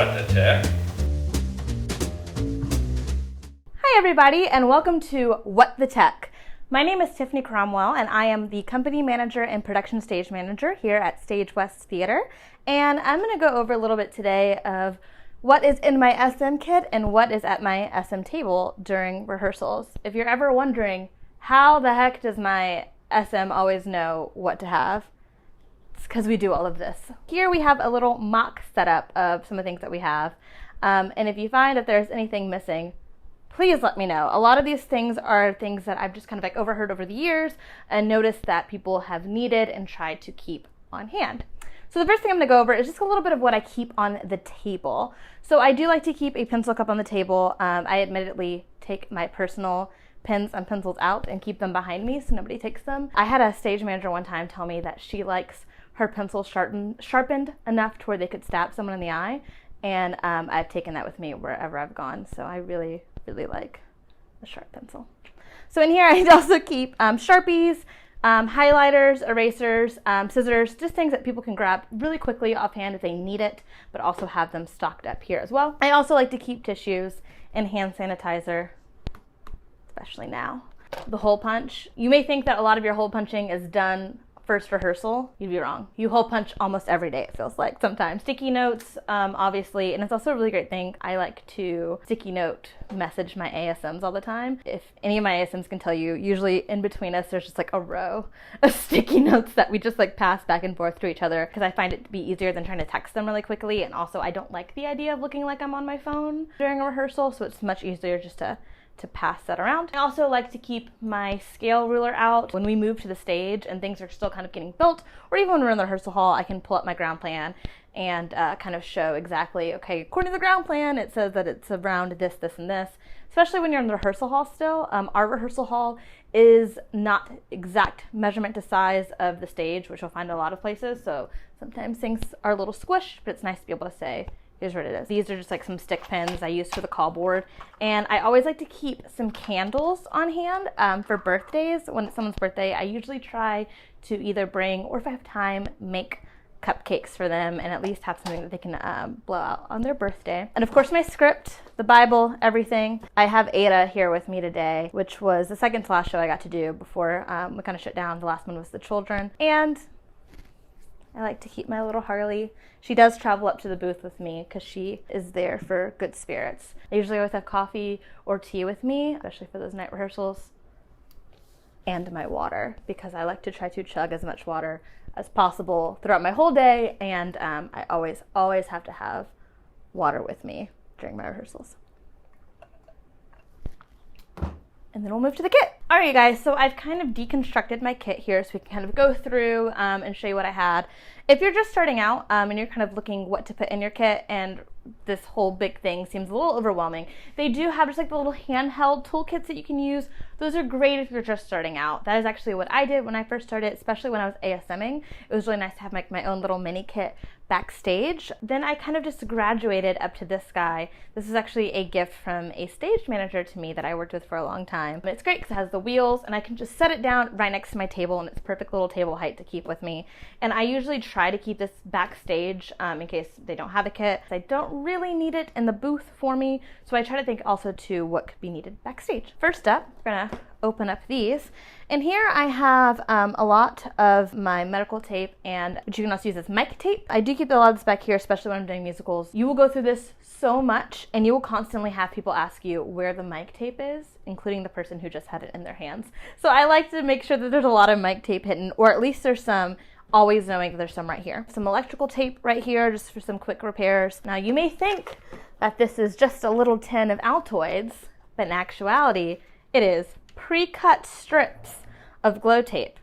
What the Tech. Hi everybody, and welcome to What the Tech. My name is Tiffany Cromwell, and I am the company manager and production stage manager here at Stage West Theater. And I'm going to go over a little bit today of what is in my SM kit and what is at my SM table during rehearsals. If you're ever wondering, how the heck does my SM always know what to have? It's because we do all of this. Here we have a little mock setup of some of the things that we have. And if you find that there's anything missing, please let me know. A lot of these things are things that I've just kind of like overheard over the years and noticed that people have needed and tried to keep on hand. So the first thing I'm going to go over is just a little bit of what I keep on the table. So I do like to keep a pencil cup on the table. I admittedly take my personal pens and pencils out and keep them behind me so nobody takes them. I had a stage manager one time tell me that she likes her pencils sharpened enough to where they could stab someone in the eye. And I've taken that with me wherever I've gone. So I really like a sharp pencil. So in here I also keep Sharpies, highlighters, erasers, scissors, just things that people can grab really quickly offhand if they need it, but also have them stocked up here as well. I also like to keep tissues and hand sanitizer, especially now. The hole punch. You may think that a lot of your hole punching is done first rehearsal. You'd be wrong. You hole punch almost every day, it feels like sometimes. Sticky notes, obviously, and it's also a really great thing. I like to sticky note message my ASMs all the time. If any of my ASMs can tell you, usually in between us there's just like a row of sticky notes that we just like pass back and forth to each other because I find it to be easier than trying to text them really quickly, and also I don't like the idea of looking like I'm on my phone during a rehearsal, so it's much easier just to pass that around. I also like to keep my scale ruler out when we move to the stage and things are still kind of getting built, or even when we're in the rehearsal hall, I can pull up my ground plan and kind of show exactly, okay, according to the ground plan, it says that it's around this, this, and this, especially when you're in the rehearsal hall still. Our rehearsal hall is not exact measurement to size of the stage, which you'll find in a lot of places, so sometimes things are a little squished, but it's nice to be able to say, here's what it is. These are just like some stick pins I use for the call board. And I always like to keep some candles on hand for birthdays. When it's someone's birthday, I usually try to either bring, or if I have time, make cupcakes for them and at least have something that they can blow out on their birthday. And of course my script, the Bible, everything. I have Ada here with me today, which was the second to last show I got to do before we kind of shut down. The last one was the children. And I like to keep my little Harley. She does travel up to the booth with me because she is there for good spirits. I usually always have coffee or tea with me, especially for those night rehearsals, and my water, because I like to try to chug as much water as possible throughout my whole day, and I always have to have water with me during my rehearsals. And then we'll move to the kit. All right, you guys, so I've kind of deconstructed my kit here so we can kind of go through and show you what I had. If you're just starting out and you're kind of looking what to put in your kit and this whole big thing seems a little overwhelming, they do have just like the little handheld toolkits that you can use. Those are great if you're just starting out. That is actually what I did when I first started, especially when I was ASMing. It was really nice to have my own little mini kit backstage. Then I kind of just graduated up to this guy. This is actually a gift from a stage manager to me that I worked with for a long time. But it's great because it has the wheels and I can just set it down right next to my table, and it's perfect little table height to keep with me. And I usually try to keep this backstage in case they don't have a kit. I don't really need it in the booth for me, so I try to think also to what could be needed backstage. First up, we're gonna open up these, and here I have a lot of my medical tape, and which you can also use as mic tape. I do keep a lot of this back here, especially when I'm doing musicals. You will go through this so much, and you will constantly have people ask you where the mic tape is, including the person who just had it in their hands. So I like to make sure that there's a lot of mic tape hidden, or at least there's some, always knowing that there's some right here. Some electrical tape right here just for some quick repairs. Now you may think that this is just a little tin of Altoids, but in actuality it is pre-cut strips of glow tape,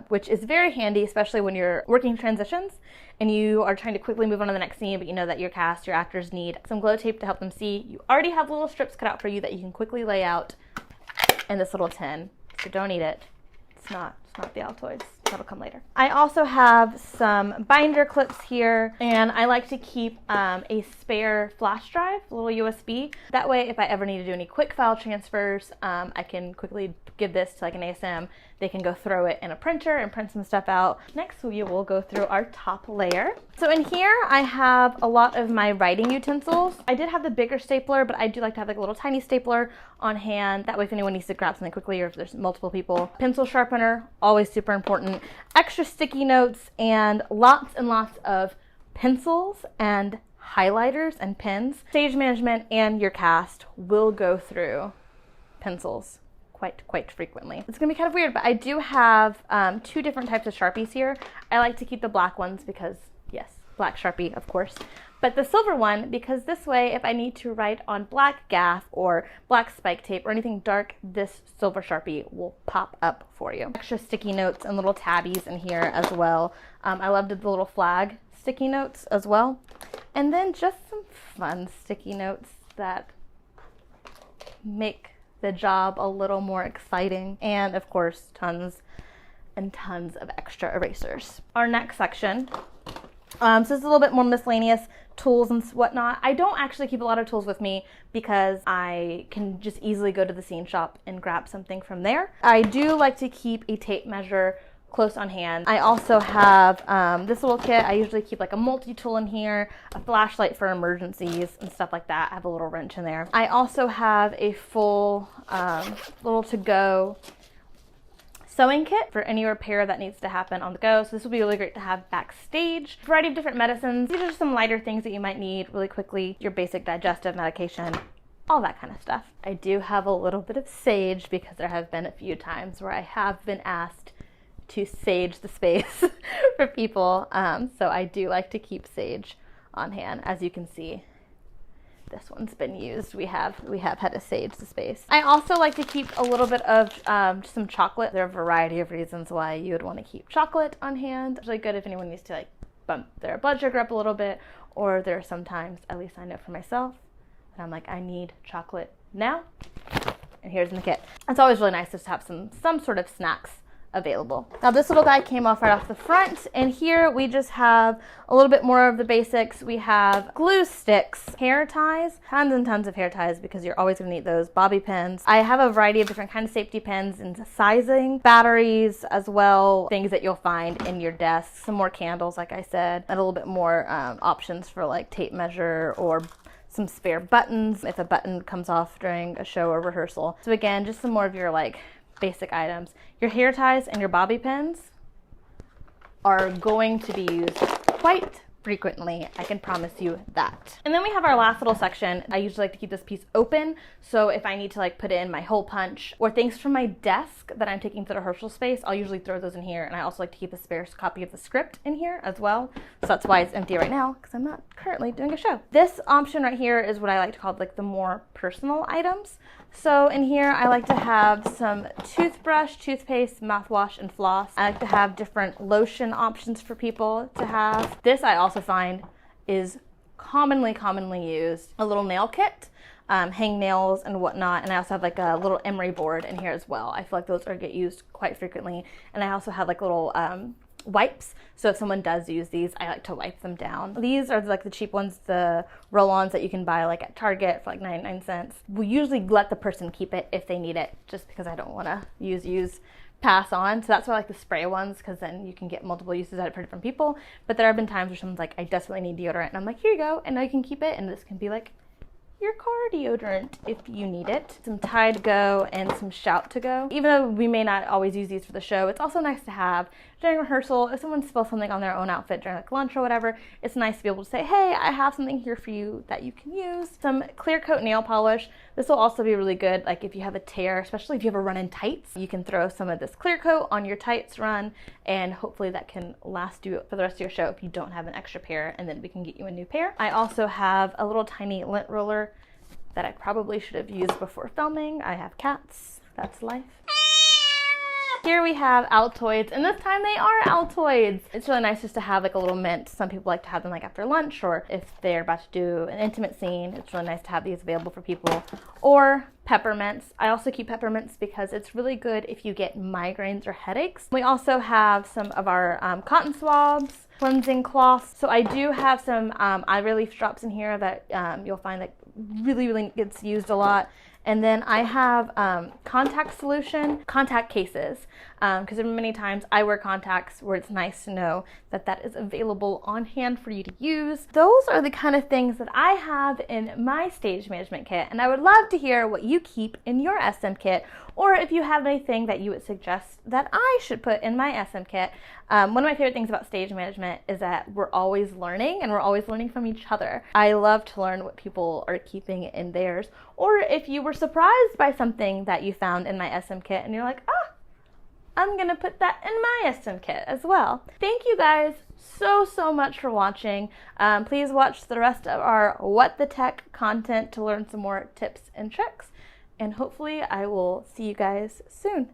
which is very handy, especially when you're working transitions and you are trying to quickly move on to the next scene, but you know that your cast, your actors need some glow tape to help them see. You already have little strips cut out for you that you can quickly lay out in this little tin. So don't eat it. It's not the Altoids. That'll come later. I also have some binder clips here, and I like to keep a spare flash drive, a little USB. That way, if I ever need to do any quick file transfers, I can quickly give this to like an ASM. they can go throw it in a printer and print some stuff out. Next, we will go through our top layer. So in here, I have a lot of my writing utensils. I did have the bigger stapler, but I do like to have like a little tiny stapler on hand. That way, if anyone needs to grab something quickly or if there's multiple people. Pencil sharpener, always super important. Extra sticky notes and lots of pencils and highlighters and pens. Stage management and your cast will go through pencils quite frequently. It's gonna be kind of weird, but I do have 2 different types of Sharpies here. I like to keep the black ones because, yes, black Sharpie, of course. But the silver one, because this way, if I need to write on black gaff or black spike tape or anything dark, this silver Sharpie will pop up for you. Extra sticky notes and little tabbies in here as well. I loved the little flag sticky notes as well. And then just some fun sticky notes that make the job a little more exciting. And of course, tons and tons of extra erasers. Our next section, so this is a little bit more miscellaneous, tools and whatnot. I don't actually keep a lot of tools with me because I can just easily go to the scene shop and grab something from there. I do like to keep a tape measure close on hand. I also have this little kit. I usually keep like a multi-tool in here, a flashlight for emergencies and stuff like that. I have a little wrench in there. I also have a full little to-go sewing kit for any repair that needs to happen on the go. So this will be really great to have backstage. A variety of different medicines. These are just some lighter things that you might need really quickly. Your basic digestive medication, all that kind of stuff. I do have a little bit of sage because there have been a few times where I have been asked to sage the space for people. So I do like to keep sage on hand. As you can see, this one's been used. We have had to sage the space. I also like to keep a little bit of some chocolate. There are a variety of reasons why you would want to keep chocolate on hand. It's really good if anyone needs to like bump their blood sugar up a little bit, or there are sometimes, at least I know for myself, that I'm like, I need chocolate now, and here's in the kit. It's always really nice just to have some sort of snacks available. Now this little guy came off right off the front, and here we just have a little bit more of the basics. We have glue sticks, hair ties, tons and tons of hair ties because you're always going to need those, bobby pins. I have a variety of different kinds of safety pins and sizing, batteries as well, things that you'll find in your desk, some more candles like I said, and a little bit more options for like tape measure or some spare buttons if a button comes off during a show or rehearsal. So again, just some more of your like basic items. Your hair ties and your bobby pins are going to be used quite frequently, I can promise you that. And then we have our last little section. I usually like to keep this piece open, so if I need to like put in my hole punch or things from my desk that I'm taking to the rehearsal space, I'll usually throw those in here. And I also like to keep a spare copy of the script in here as well. So that's why it's empty right now, because I'm not currently doing a show. This option right here is what I like to call like the more personal items. So in here, I like to have some toothbrush, toothpaste, mouthwash, and floss. I like to have different lotion options for people to have. This I also find is commonly used. A little nail kit, hang nails and whatnot. And I also have like a little emery board in here as well. I feel like those get used quite frequently. And I also have like little wipes, so if someone does use these, I like to wipe them down. These are like the cheap ones, the roll-ons that you can buy like at Target for like 99 cents. We usually let the person keep it if they need it, just because I don't want to use, pass on. So that's why I like the spray ones, because then you can get multiple uses out of it for different people. But there have been times where someone's like, I desperately need deodorant, and I'm like, here you go, and now you can keep it, and this can be like your car deodorant if you need it. Some Tide Go and some Shout to Go. Even though we may not always use these for the show, it's also nice to have during rehearsal. If someone spills something on their own outfit during like lunch or whatever, it's nice to be able to say, hey, I have something here for you that you can use. Some clear coat nail polish. This will also be really good, like if you have a tear, especially if you have a run in tights, you can throw some of this clear coat on your tights run, and hopefully that can last you for the rest of your show if you don't have an extra pair, and then we can get you a new pair. I also have a little tiny lint roller that I probably should have used before filming. I have cats, that's life. Here we have Altoids, and this time they are Altoids. It's really nice just to have like a little mint. Some people like to have them like after lunch, or if they're about to do an intimate scene, it's really nice to have these available for people. Or peppermints. I also keep peppermints because it's really good if you get migraines or headaches. We also have some of our cotton swabs, cleansing cloths. So I do have some eye relief drops in here that you'll find that really gets used a lot. And then I have contact solution, contact cases. because many times I wear contacts where it's nice to know that that is available on hand for you to use. Those are the kind of things that I have in my stage management kit, and I would love to hear what you keep in your SM kit, or if you have anything that you would suggest that I should put in my SM kit. One of my favorite things about stage management is that we're always learning, and we're always learning from each other. I love to learn what people are keeping in theirs, or if you were surprised by something that you found in my SM kit and you're like, I'm gonna put that in my SM kit as well. Thank you guys so much for watching. Please watch the rest of our What the Tech content to learn some more tips and tricks, and hopefully I will see you guys soon.